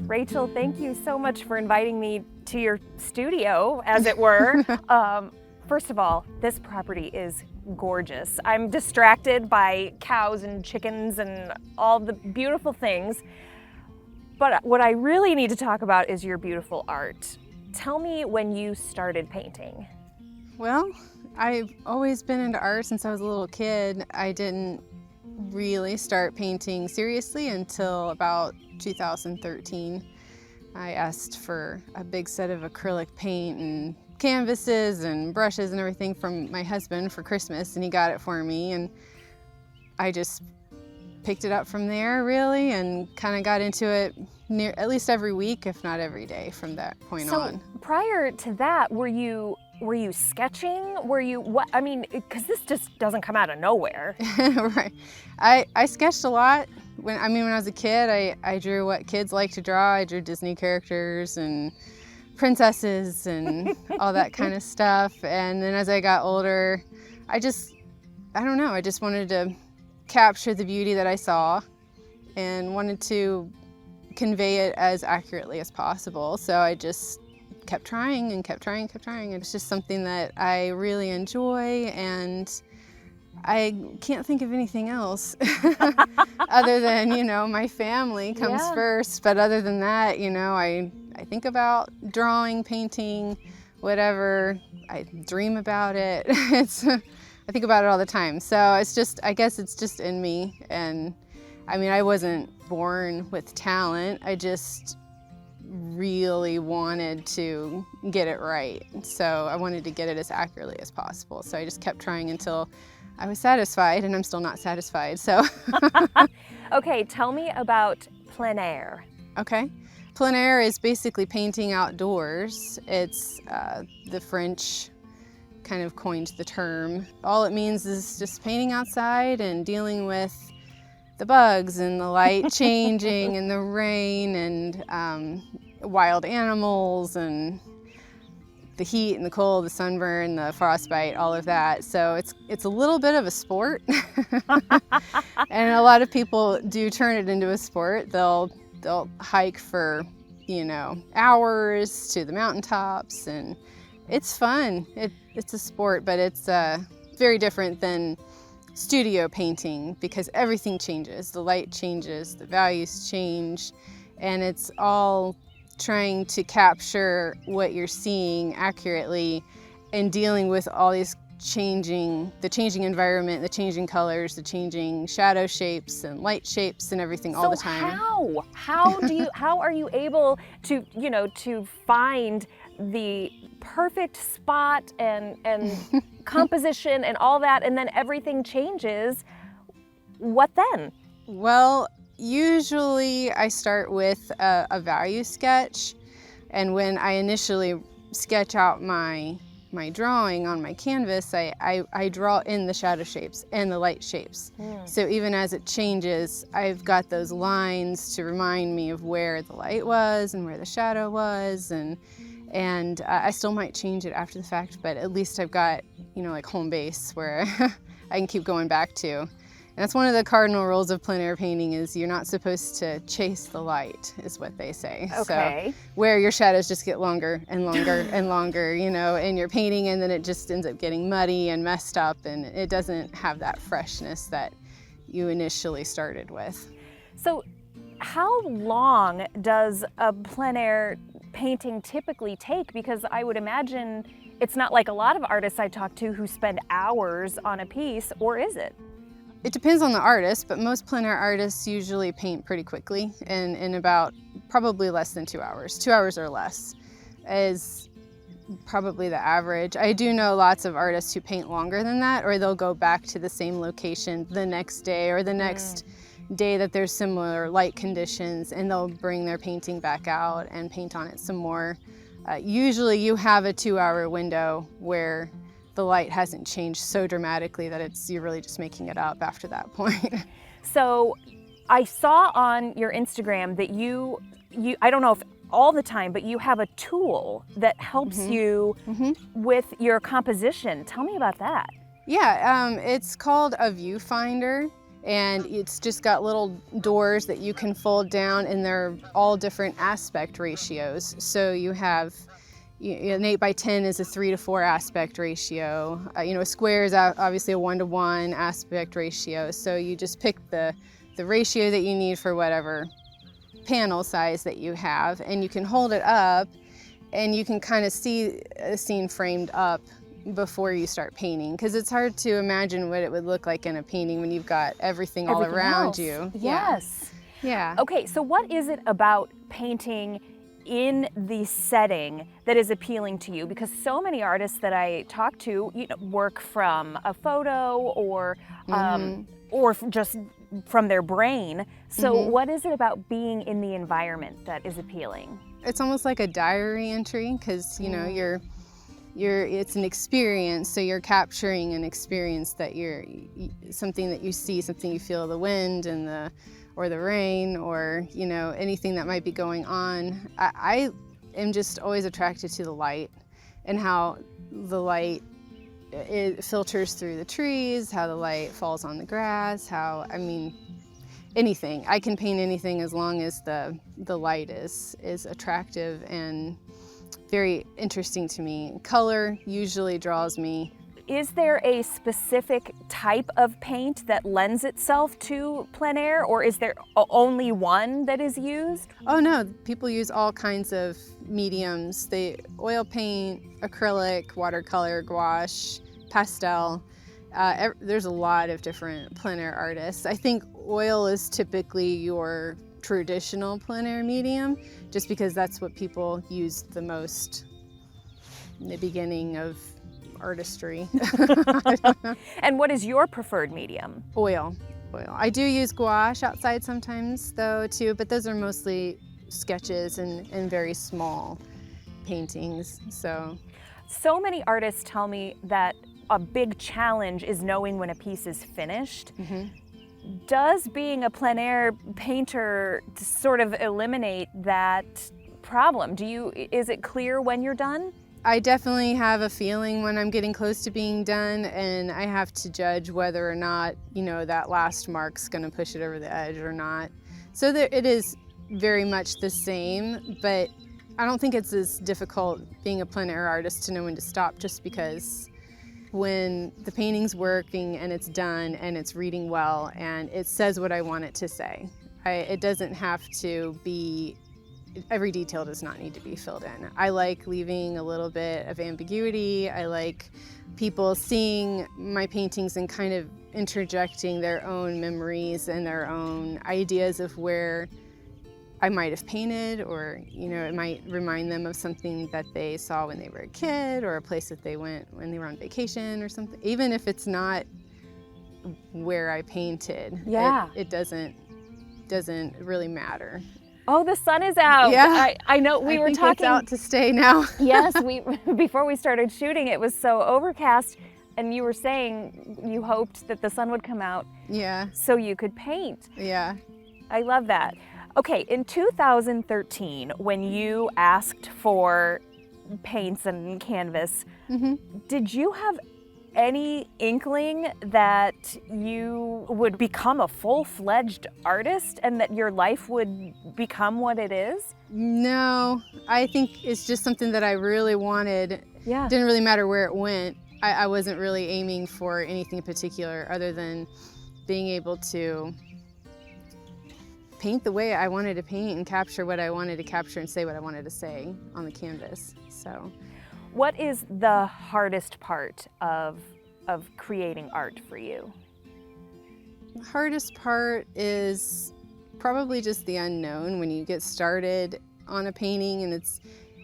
Rachel, thank you so much for inviting me to your studio, as it were. First of all, this property is gorgeous. I'm distracted by cows and chickens and all the beautiful things. But what I really need to talk about is your beautiful art. Tell me when you started painting. Well, I've always been into art since I was a little kid. I didn't really start painting seriously until about 2013. I asked for a big set of acrylic paint and canvases and brushes and everything from my husband for Christmas, and he got it for me, and I just picked it up from there really and kind of got into it at least every week, if not every day from that point on. So prior to that, were you sketching? Were you what? I mean, because this just doesn't come out of nowhere. Right. I sketched a lot. When I was a kid, I drew what kids like to draw. I drew Disney characters and princesses and all that kind of stuff. And then as I got older, I don't know, I just wanted to capture the beauty that I saw and wanted to convey it as accurately as possible. So I just kept trying and kept trying. It's just something that I really enjoy, and I can't think of anything else other than, my family comes first. But other than that, I think about drawing, painting, whatever. I dream about it. I think about it all the time. So I guess it's just in me. And I wasn't born with talent. I just really wanted to get it right. So I wanted to get it as accurately as possible. So I just kept trying until I was satisfied, and I'm still not satisfied, so. Okay, tell me about plein air. Okay. Plein air is basically painting outdoors. It's the French kind of coined the term. All it means is just painting outside and dealing with the bugs and the light changing and the rain and wild animals and the heat and the cold, the sunburn, the frostbite, all of that. So it's a little bit of a sport. And a lot of people do turn it into a sport. They'll hike for, hours to the mountaintops, and it's fun. It's a sport, but it's very different than studio painting because everything changes. The light changes, the values change, and it's all trying to capture what you're seeing accurately and dealing with all these the changing environment, the changing colors, the changing shadow shapes and light shapes and everything all the time. How are you able to, to find the perfect spot and composition and all that, and then everything changes? What then? Well, usually I start with a value sketch, and when I initially sketch out my drawing on my canvas, I draw in the shadow shapes and the light shapes. So even as it changes, I've got those lines to remind me of where the light was and where the shadow was, and I still might change it after the fact, but at least I've got, like home base where I can keep going back to. And that's one of the cardinal rules of plein air painting is you're not supposed to chase the light, is what they say. Okay. So where your shadows just get longer and longer and longer, in your painting, and then it just ends up getting muddy and messed up, and it doesn't have that freshness that you initially started with. So how long does a plein air painting typically take? Because I would imagine it's not like a lot of artists I talk to who spend hours on a piece, or is it? It depends on the artist, but most plein air artists usually paint pretty quickly, and in about probably less than 2 hours. 2 hours or less is probably the average. I do know lots of artists who paint longer than that, or they'll go back to the same location the next day or the next day that there's similar light conditions, and they'll bring their painting back out and paint on it some more. Usually you have a 2-hour window where the light hasn't changed so dramatically that you're really just making it up after that point. So I saw on your Instagram that you I don't know if all the time, but you have a tool that helps you with your composition. Tell me about that. Yeah, it's called a viewfinder. And it's just got little doors that you can fold down, and they're all different aspect ratios. So you have an 8x10 is a 3:4 aspect ratio. A square is obviously a 1:1 aspect ratio. So you just pick the ratio that you need for whatever panel size that you have, and you can hold it up and you can kind of see a scene framed up before you start painting, because it's hard to imagine what it would look like in a painting when you've got everything all around else. you. Yes. Yeah. Okay, so what is it about painting in the setting that is appealing to you? Because so many artists that I talk to, work from a photo or just from their brain. So what is it about being in the environment that is appealing? It's almost like a diary entry, because it's an experience, so you're capturing an experience that something that you see, something you feel, the wind and or the rain, or anything that might be going on. I am just always attracted to the light and how the light it filters through the trees, how the light falls on the grass, anything. I can paint anything as long as the light is attractive and very interesting to me. Color usually draws me. Is there a specific type of paint that lends itself to plein air, or is there only one that is used? Oh no, people use all kinds of mediums. Oil paint, acrylic, watercolor, gouache, pastel. There's a lot of different plein air artists. I think oil is typically your traditional plein air medium, just because that's what people used the most in the beginning of artistry. I don't know. And what is your preferred medium? Oil. I do use gouache outside sometimes though too, but those are mostly sketches and very small paintings. So many artists tell me that a big challenge is knowing when a piece is finished. Does being a plein air painter sort of eliminate that problem? Is it clear when you're done? I definitely have a feeling when I'm getting close to being done, and I have to judge whether or not, that last mark's gonna push it over the edge or not. So it is very much the same, but I don't think it's as difficult being a plein air artist to know when to stop, just because when the painting's working and it's done and it's reading well and it says what I want it to say. It doesn't have to be, every detail does not need to be filled in. I like leaving a little bit of ambiguity. I like people seeing my paintings and kind of interjecting their own memories and their own ideas of where I might have painted, or it might remind them of something that they saw when they were a kid, or a place that they went when they were on vacation or something. Even if it's not where I painted, it doesn't really matter. Oh, the sun is out. Yeah, I know we were talking. It's out to stay now. Yes, before we started shooting, it was so overcast, and you were saying you hoped that the sun would come out. Yeah. So you could paint. Yeah. I love that. Okay, in 2013, when you asked for paints and canvas, did you have any inkling that you would become a full-fledged artist and that your life would become what it is? No, I think it's just something that I really wanted. Yeah. It didn't really matter where it went. I wasn't really aiming for anything particular other than being able to paint the way I wanted to paint and capture what I wanted to capture and say what I wanted to say on the canvas. So, what is the hardest part of creating art for you? The hardest part is probably just the unknown. When you get started on a painting and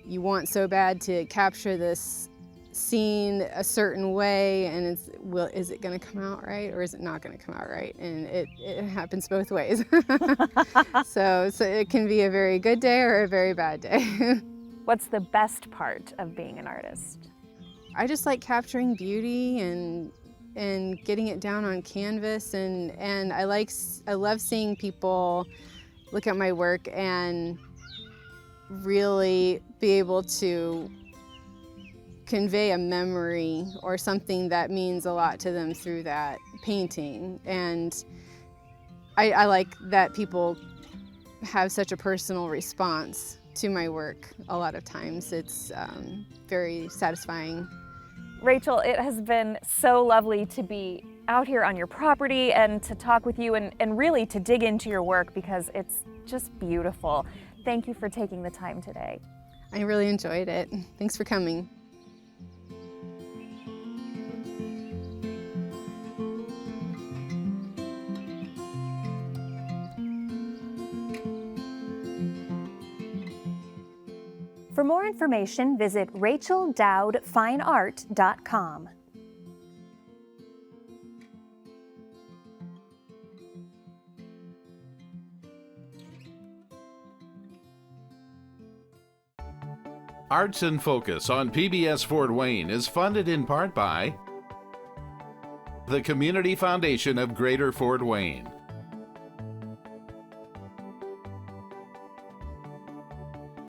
you want so bad to capture this scene a certain way, and is it going to come out right, or is it not going to come out right? And it happens both ways. so it can be a very good day or a very bad day. What's the best part of being an artist? I just like capturing beauty and getting it down on canvas, and I love seeing people look at my work and really be able to convey a memory or something that means a lot to them through that painting. And I like that people have such a personal response to my work. A lot of times it's very satisfying. Rachel, it has been so lovely to be out here on your property and to talk with you and really to dig into your work because it's just beautiful. Thank you for taking the time today. I really enjoyed it. Thanks for coming. For more information, visit racheldowdfineart.com. Arts in Focus on PBS Fort Wayne is funded in part by the Community Foundation of Greater Fort Wayne,